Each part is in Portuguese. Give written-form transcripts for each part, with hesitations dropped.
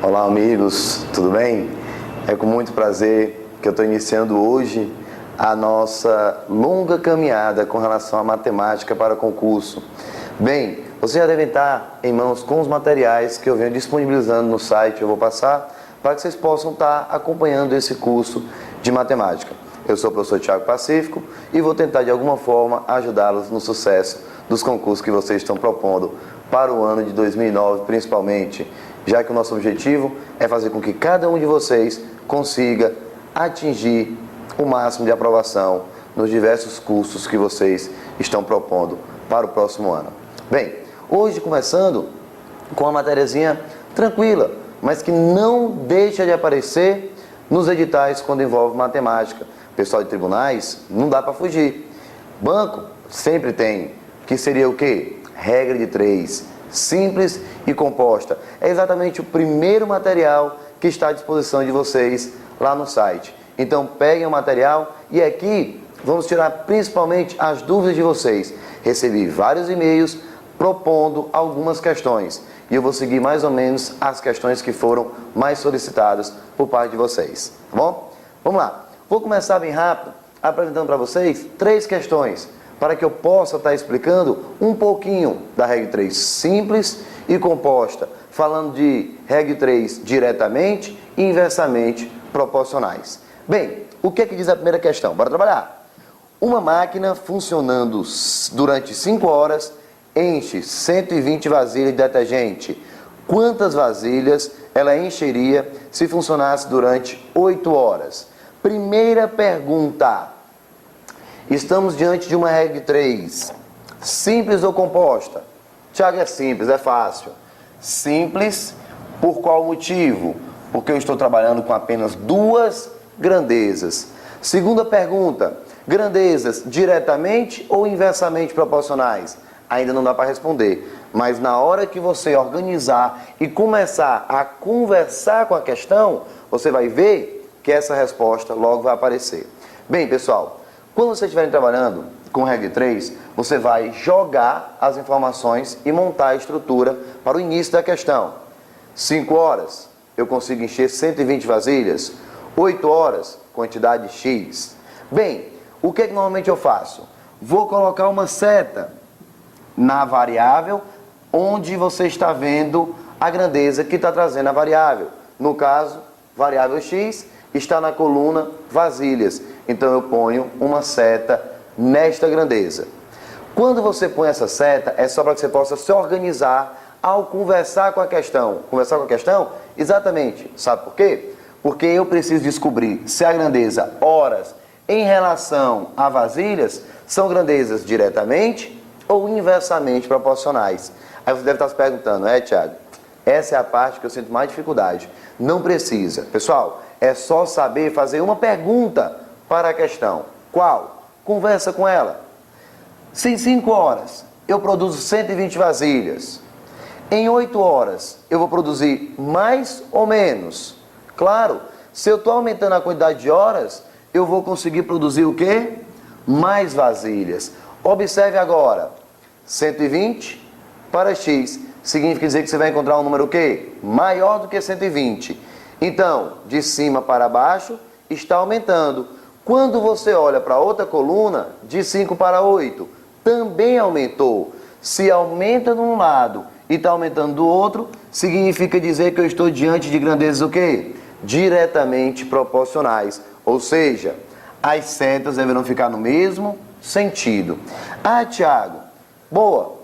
Olá amigos, tudo bem? É com muito prazer que eu estou iniciando hoje a nossa longa caminhada com relação à matemática para concurso. Bem, vocês já devem estar em mãos com os materiais que eu venho disponibilizando no site, eu vou passar para que vocês possam estar acompanhando esse curso de matemática. Eu sou o professor Thiago Pacífico e vou tentar de alguma forma ajudá-los no sucesso dos concursos que vocês estão propondo para o ano de 2009, principalmente, já que o nosso objetivo é fazer com que cada um de vocês consiga atingir o máximo de aprovação nos diversos cursos que vocês estão propondo para o próximo ano. Bem, hoje começando com uma matériazinha tranquila, mas que não deixa de aparecer nos editais quando envolve matemática. Pessoal de tribunais, não dá para fugir. Banco sempre tem, que seria o quê? Regra de 3, simples e composta. É exatamente o primeiro material que está à disposição de vocês lá no site. Então peguem o material e aqui vamos tirar principalmente as dúvidas de vocês. Recebi vários e-mails propondo algumas questões e eu vou seguir mais ou menos as questões que foram mais solicitadas por parte de vocês, tá bom? Vamos lá. Vou começar bem rápido apresentando para vocês 3 questões para que eu possa estar explicando um pouquinho da regra 3 simples e composta, falando de regra 3 diretamente e inversamente proporcionais. Bem, o que é que diz a primeira questão? Bora trabalhar. Uma máquina funcionando durante 5 horas enche 120 vasilhas de detergente. Quantas vasilhas ela encheria se funcionasse durante 8 horas? Primeira pergunta. Estamos diante de uma regra 3. Simples ou composta? Tiago, é simples, é fácil. Simples, por qual motivo? Porque eu estou trabalhando com apenas 2 grandezas. Segunda pergunta. Grandezas diretamente ou inversamente proporcionais? Ainda não dá para responder. Mas na hora que você organizar e começar a conversar com a questão, você vai ver que essa resposta logo vai aparecer. Bem, pessoal, quando vocês estiverem trabalhando com regra 3, você vai jogar as informações e montar a estrutura para o início da questão. 5 horas, eu consigo encher 120 vasilhas. 8 horas, quantidade X. Bem, o que normalmente eu faço? Vou colocar uma seta na variável onde você está vendo a grandeza que está trazendo a variável. No caso, variável X está na coluna vasilhas. Então eu ponho uma seta nesta grandeza. Quando você põe essa seta, é só para que você possa se organizar ao conversar com a questão. Conversar com a questão? Exatamente. Sabe por quê? Porque eu preciso descobrir se a grandeza horas em relação a vasilhas são grandezas diretamente ou inversamente proporcionais. Aí você deve estar se perguntando, Thiago, essa é a parte que eu sinto mais dificuldade. Não precisa. Pessoal, é só saber fazer uma pergunta para a questão. Qual? Conversa com ela. Se em 5 horas eu produzo 120 vasilhas, em 8 horas eu vou produzir mais ou menos? Claro, se eu estou aumentando a quantidade de horas, eu vou conseguir produzir o quê? Mais vasilhas. Observe agora, 120 para X, significa dizer que você vai encontrar um número o quê? Maior do que 120. Então, de cima para baixo, está aumentando. Quando você olha para outra coluna, de 5 para 8, também aumentou. Se aumenta de um lado e está aumentando do outro, significa dizer que eu estou diante de grandezas o quê? Diretamente proporcionais. Ou seja, as setas deverão ficar no mesmo sentido. Ah, Thiago, boa.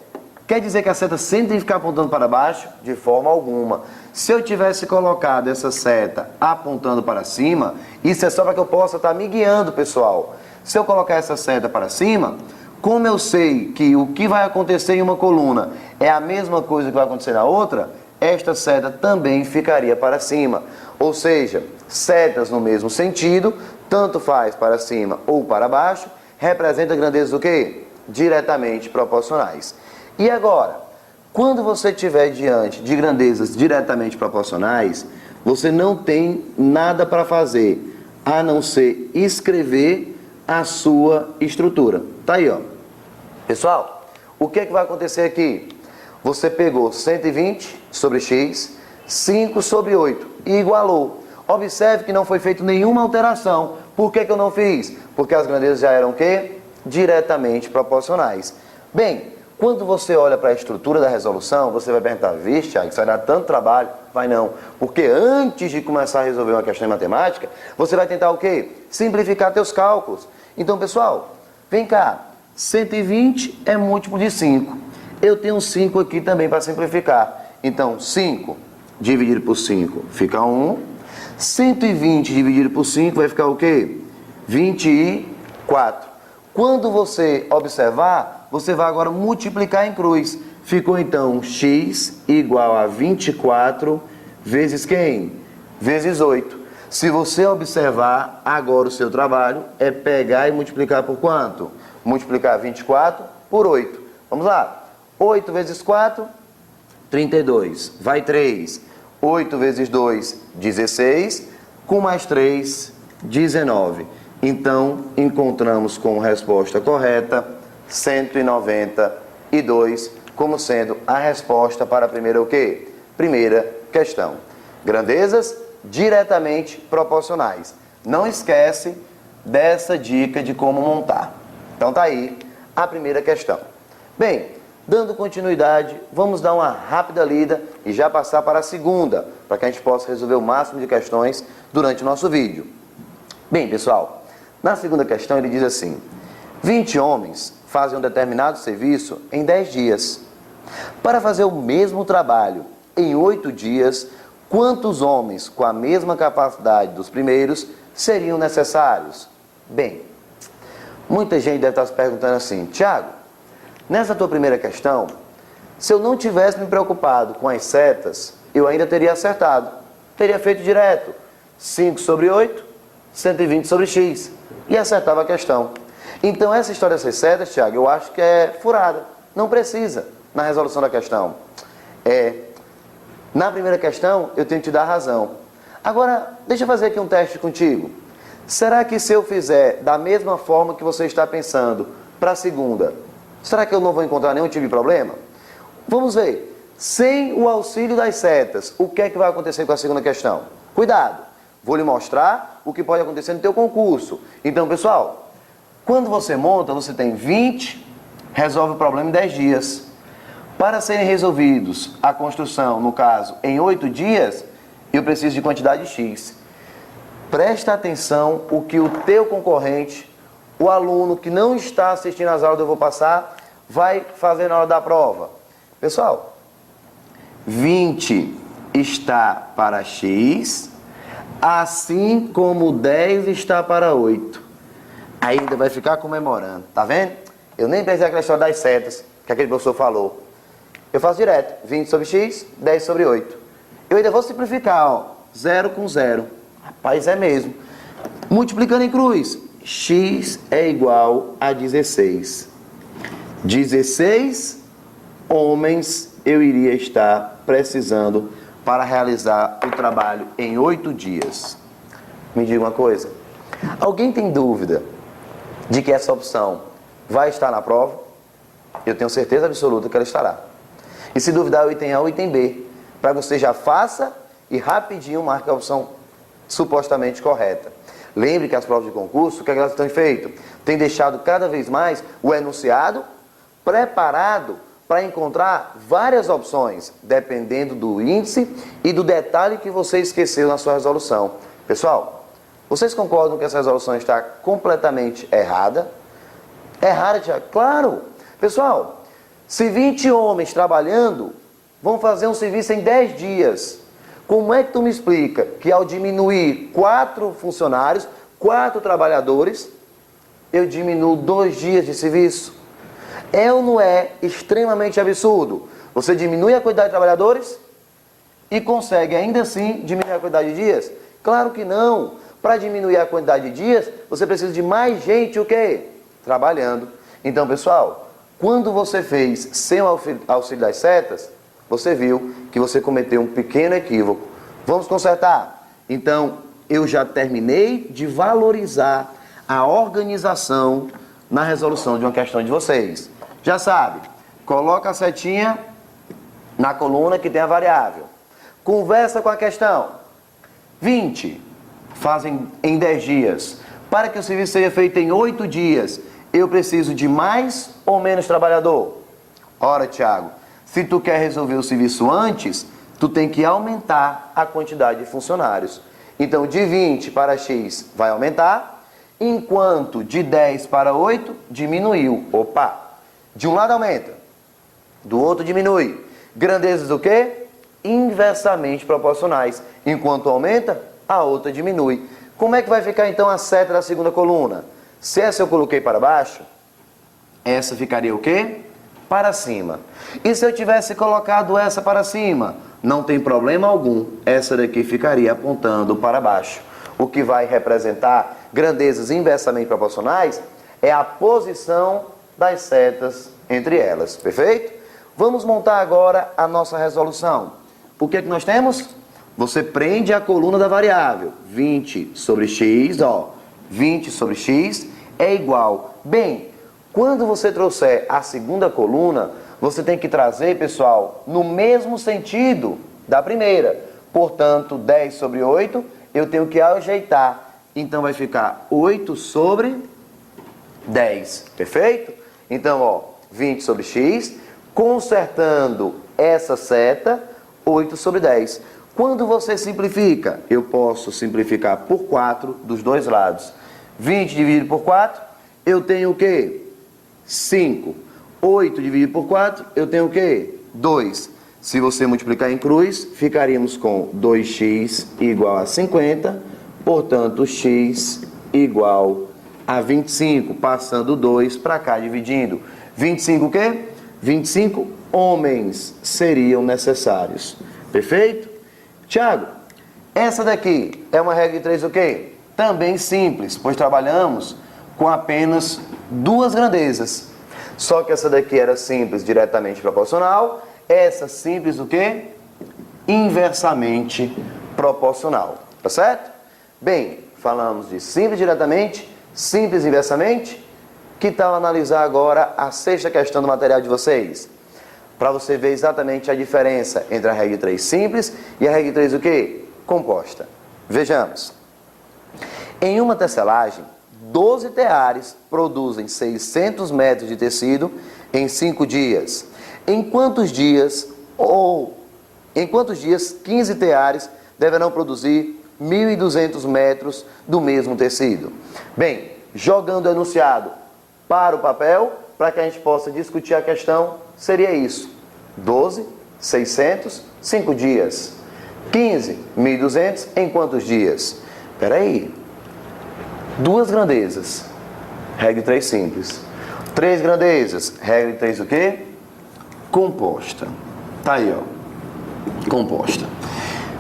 Quer dizer que a seta sempre tem que ficar apontando para baixo? De forma alguma. Se eu tivesse colocado essa seta apontando para cima, isso é só para que eu possa estar me guiando, pessoal. Se eu colocar essa seta para cima, como eu sei que o que vai acontecer em uma coluna é a mesma coisa que vai acontecer na outra, esta seta também ficaria para cima. Ou seja, setas no mesmo sentido, tanto faz para cima ou para baixo, representa grandezas do quê? Diretamente proporcionais. E agora, quando você estiver diante de grandezas diretamente proporcionais, você não tem nada para fazer, a não ser escrever a sua estrutura. Tá aí, ó. Pessoal, o que é que vai acontecer aqui? Você pegou 120 sobre x, 5 sobre 8. Igualou. Observe que não foi feita nenhuma alteração. Por que eu não fiz? Porque as grandezas já eram o quê? Diretamente proporcionais. Bem, quando você olha para a estrutura da resolução, você vai perguntar, vixe, Thiago, isso vai dar tanto trabalho? Vai não. Porque antes de começar a resolver uma questão em matemática, você vai tentar o quê? Simplificar teus cálculos. Então, pessoal, vem cá. 120 é múltiplo de 5. Eu tenho 5 aqui também para simplificar. Então, 5 dividido por 5 fica 1. 120 dividido por 5 vai ficar o quê? 24. Quando você observar, você vai agora multiplicar em cruz. Ficou então x igual a 24 vezes quem? Vezes 8. Se você observar, agora o seu trabalho é pegar e multiplicar por quanto? Multiplicar 24 por 8. Vamos lá. 8 vezes 4, 32. Vai 3. 8 vezes 2, 16. Com mais 3, 19. Então, encontramos como resposta correta 192 como sendo a resposta para a primeira o quê? Primeira questão. Grandezas diretamente proporcionais. Não esquece dessa dica de como montar. Então tá aí a primeira questão. Bem, dando continuidade, vamos dar uma rápida lida e já passar para a segunda, para que a gente possa resolver o máximo de questões durante o nosso vídeo. Bem, pessoal, na segunda questão ele diz assim: 20 homens fazem um determinado serviço em 10 dias. Para fazer o mesmo trabalho em 8 dias, quantos homens com a mesma capacidade dos primeiros seriam necessários? Bem, muita gente deve estar se perguntando assim: Thiago, nessa tua primeira questão, se eu não tivesse me preocupado com as setas, eu ainda teria acertado. Teria feito direto 5 sobre 8, 120 sobre x, e acertava a questão. Então essa história dessas setas, Thiago, eu acho que é furada. Não precisa na resolução da questão. Na primeira questão, eu tenho que te dar razão. Agora, deixa eu fazer aqui um teste contigo. Será que se eu fizer da mesma forma que você está pensando para a segunda, será que eu não vou encontrar nenhum tipo de problema? Vamos ver. Sem o auxílio das setas, o que é que vai acontecer com a segunda questão? Cuidado, vou lhe mostrar o que pode acontecer no teu concurso. Então, pessoal, quando você monta, você tem 20, resolve o problema em 10 dias. Para serem resolvidos a construção, no caso, em 8 dias, eu preciso de quantidade X. Presta atenção o que o teu concorrente, o aluno que não está assistindo às aulas que eu vou passar, vai fazer na hora da prova. Pessoal, 20 está para X, assim como 10 está para 8. Ainda vai ficar comemorando, tá vendo? Eu nem pensei aquela história das setas, que aquele professor falou. Eu faço direto, 20 sobre x, 10 sobre 8. Eu ainda vou simplificar, ó, 0 com 0. Rapaz, é mesmo. Multiplicando em cruz, x é igual a 16. 16 homens eu iria estar precisando para realizar o trabalho em 8 dias. Me diga uma coisa. Alguém tem dúvida de que essa opção vai estar na prova? Eu tenho certeza absoluta que ela estará. E se duvidar o item A ou o item B, para que você já faça e rapidinho marque a opção supostamente correta. Lembre que as provas de concurso, o que elas têm feito? Tem deixado cada vez mais o enunciado preparado para encontrar várias opções, dependendo do índice e do detalhe que você esqueceu na sua resolução. Pessoal, vocês concordam que essa resolução está completamente errada? Errada, Thiago? Claro! Pessoal, se 20 homens trabalhando vão fazer um serviço em 10 dias, como é que tu me explica que ao diminuir 4 funcionários, 4 trabalhadores, eu diminuo 2 dias de serviço? É ou não é extremamente absurdo? Você diminui a quantidade de trabalhadores e consegue ainda assim diminuir a quantidade de dias? Claro que não. Para diminuir a quantidade de dias, você precisa de mais gente o quê? Trabalhando. Então, pessoal, quando você fez sem o auxílio das setas, você viu que você cometeu um pequeno equívoco. Vamos consertar? Então, eu já terminei de valorizar a organização na resolução de uma questão de vocês. Já sabe, coloca a setinha na coluna que tem a variável. Conversa com a questão. 20 fazem em 10 dias. Para que o serviço seja feito em 8 dias, eu preciso de mais ou menos trabalhador? Ora, Tiago, se tu quer resolver o serviço antes, tu tem que aumentar a quantidade de funcionários. Então, de 20 para X vai aumentar, enquanto de 10 para 8 diminuiu. Opa! De um lado aumenta, do outro diminui. Grandezas do quê? Inversamente proporcionais. Enquanto aumenta, a outra diminui. Como é que vai ficar então a seta da segunda coluna? Se essa eu coloquei para baixo, essa ficaria o quê? Para cima. E se eu tivesse colocado essa para cima? Não tem problema algum. Essa daqui ficaria apontando para baixo. O que vai representar grandezas inversamente proporcionais é a posição das setas entre elas. Perfeito? Vamos montar agora a nossa resolução. O que é que nós temos? Você prende a coluna da variável. 20 sobre x, ó. 20 sobre x é igual. Bem, quando você trouxer a segunda coluna, você tem que trazer, pessoal, no mesmo sentido da primeira. Portanto, 10 sobre 8, eu tenho que ajeitar. Então, vai ficar 8 sobre 10. Perfeito? Então, ó, 20 sobre x, consertando essa seta, 8 sobre 10. Quando você simplifica, eu posso simplificar por 4 dos dois lados. 20 dividido por 4, eu tenho o quê? 5. 8 dividido por 4, eu tenho o quê? 2. Se você multiplicar em cruz, ficaríamos com 2x igual a 50, portanto, x igual a 25, passando 2 para cá, dividindo. 25 o quê? 25 homens seriam necessários. Perfeito? Tiago, essa daqui é uma regra de 3 o quê? Também simples, pois trabalhamos com apenas duas grandezas. Só que essa daqui era simples, diretamente proporcional. Essa simples o quê? Inversamente proporcional. Tá certo? Bem, falamos de simples diretamente, simples inversamente. Que tal analisar agora a sexta questão do material de vocês? Para você ver exatamente a diferença entre a regra de 3 simples e a regra de 3 o quê? Composta. Vejamos. Em uma tecelagem, 12 teares produzem 600 metros de tecido em 5 dias. Em quantos dias 15 teares deverão produzir 1.200 metros do mesmo tecido? Bem, jogando o enunciado para o papel, para que a gente possa discutir a questão, seria isso. 12, 600, 5 dias. 15, 1.200 em quantos dias? Espera aí. Duas grandezas. Regra de 3 simples. 3 grandezas. Regra de 3 o quê? Composta. Tá aí, ó. Composta.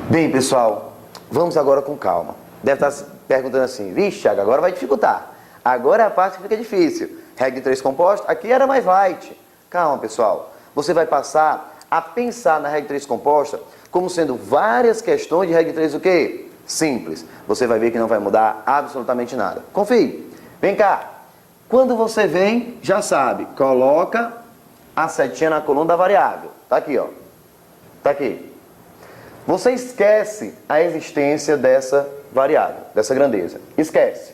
Bem, pessoal, vamos agora com calma. Deve estar se perguntando assim, vixe, Thiago, agora vai dificultar. Agora é a parte que fica difícil. Regra de 3 composta, aqui era mais light. Calma, pessoal. Você vai passar a pensar na regra de 3 composta como sendo várias questões de regra de 3 o quê? Simples. Você vai ver que não vai mudar absolutamente nada. Confie. Vem cá. Quando você vem, já sabe, coloca a setinha na coluna da variável. Tá aqui, ó. Tá aqui. Você esquece a existência dessa variável, dessa grandeza. Esquece.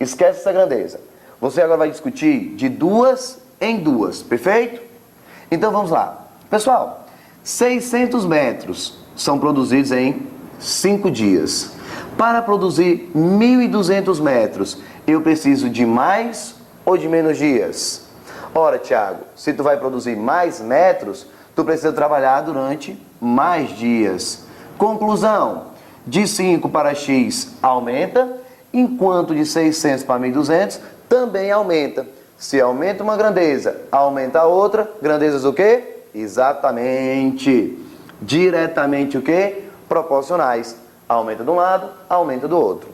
Esquece essa grandeza. Você agora vai discutir de duas em duas, perfeito? Então vamos lá. Pessoal, 600 metros são produzidos em 5 dias. Para produzir 1.200 metros, eu preciso de mais ou de menos dias? Ora, Thiago, se tu vai produzir mais metros, tu precisa trabalhar durante mais dias. Conclusão, de 5 para x aumenta, enquanto de 600 para 1.200 também aumenta. Se aumenta uma grandeza, aumenta a outra. Grandezas o quê? Exatamente. Diretamente o quê? Proporcionais. Aumenta de um lado, aumenta do outro.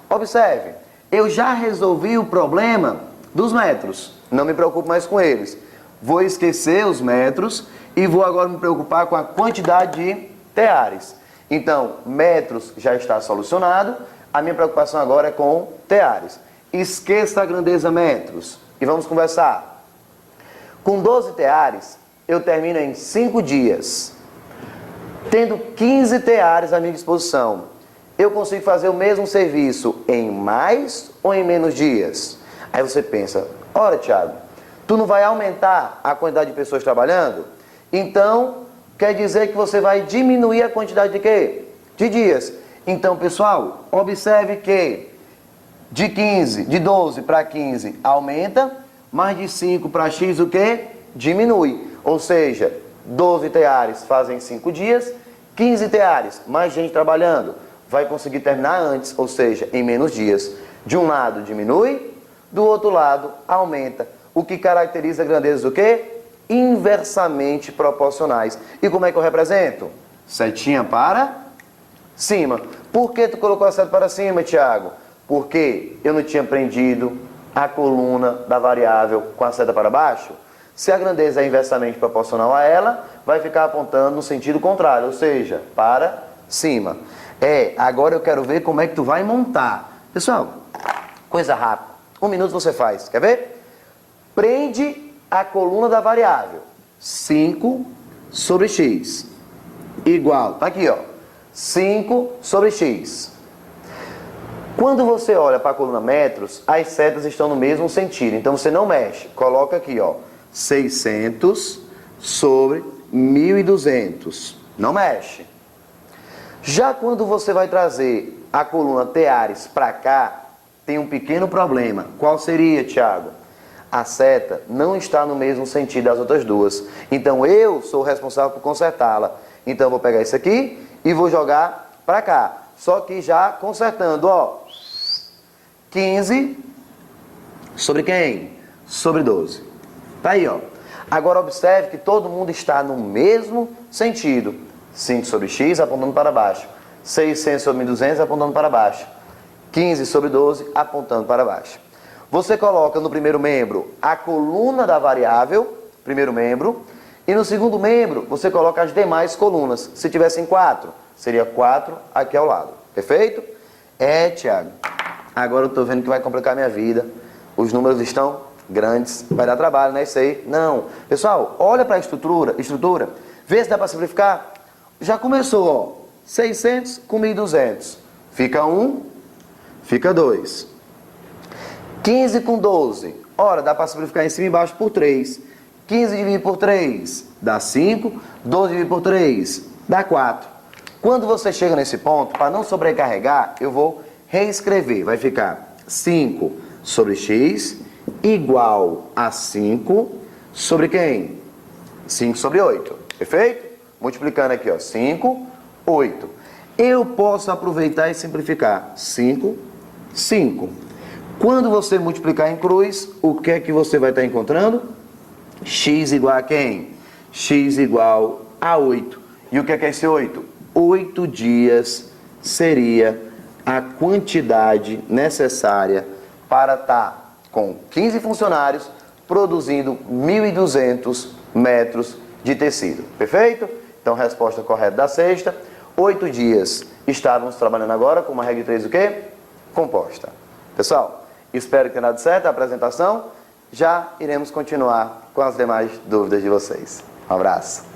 Observe, eu já resolvi o problema dos metros. Não me preocupo mais com eles. Vou esquecer os metros e vou agora me preocupar com a quantidade de teares. Então, metros já está solucionado. A minha preocupação agora é com teares. Esqueça a grandeza metros. E vamos conversar. Com 12 teares, eu termino em 5 dias. Tendo 15 teares à minha disposição, eu consigo fazer o mesmo serviço em mais ou em menos dias? Aí você pensa, ora, Thiago, tu não vai aumentar a quantidade de pessoas trabalhando? Então, quer dizer que você vai diminuir a quantidade de quê? De dias. Então, pessoal, observe que de 12 para 15 aumenta, mas de 5 para X o quê? Diminui. Ou seja, 12 teares fazem 5 dias, 15 teares, mais gente trabalhando, vai conseguir terminar antes, ou seja, em menos dias. De um lado diminui, do outro lado aumenta. O que caracteriza grandezas do quê? Inversamente proporcionais. E como é que eu represento? Setinha para cima. Por que tu colocou a seta para cima, Thiago? Porque eu não tinha prendido a coluna da variável com a seta para baixo. Se a grandeza é inversamente proporcional a ela, vai ficar apontando no sentido contrário, ou seja, para cima. Agora eu quero ver como é que tu vai montar. Pessoal, coisa rápida. 1 minuto você faz. Quer ver? Prende a coluna da variável. 5 sobre x. Igual. Tá aqui, ó. 5 sobre x. Quando você olha para a coluna metros, as setas estão no mesmo sentido. Então você não mexe. Coloca aqui, ó. 600 sobre 1.200. Não mexe. Já quando você vai trazer a coluna teares para cá, tem um pequeno problema. Qual seria, Thiago? A seta não está no mesmo sentido das outras duas. Então eu sou o responsável por consertá-la. Então eu vou pegar isso aqui e vou jogar para cá. Só que já consertando, ó. 15 sobre quem? Sobre 12. Tá aí, ó. Agora observe que todo mundo está no mesmo sentido. 5 sobre x apontando para baixo. 600 sobre 1.200 apontando para baixo. 15 sobre 12 apontando para baixo. Você coloca no primeiro membro a coluna da variável, primeiro membro, e no segundo membro você coloca as demais colunas. Se tivessem 4, seria 4 aqui ao lado. Perfeito? Thiago, agora eu estou vendo que vai complicar a minha vida. Os números estão grandes, vai dar trabalho, né? Isso aí. Não. Pessoal, olha para a estrutura, vê se dá para simplificar. Já começou, ó. 600 com 1.200. Fica 1, fica 2. 15 com 12. Ora, dá para simplificar em cima e embaixo por 3. 15 dividido por 3 dá 5. 12 dividido por 3 dá 4. Quando você chega nesse ponto, para não sobrecarregar, eu vou reescrever. Vai ficar 5 sobre x igual a 5 sobre quem? 5 sobre 8. Perfeito? Multiplicando aqui, ó. 5, 8. Eu posso aproveitar e simplificar. 5, 5. Quando você multiplicar em cruz, o que é que você vai estar encontrando? X igual a quem? X igual a 8. E o que é esse 8? 8 dias seria a quantidade necessária para estar com 15 funcionários produzindo 1.200 metros de tecido. Perfeito? Então, resposta correta da sexta. 8 dias estávamos trabalhando agora com uma regra de 3 o quê? Composta. Pessoal, espero que tenha dado certo a apresentação. Já iremos continuar com as demais dúvidas de vocês. Um abraço.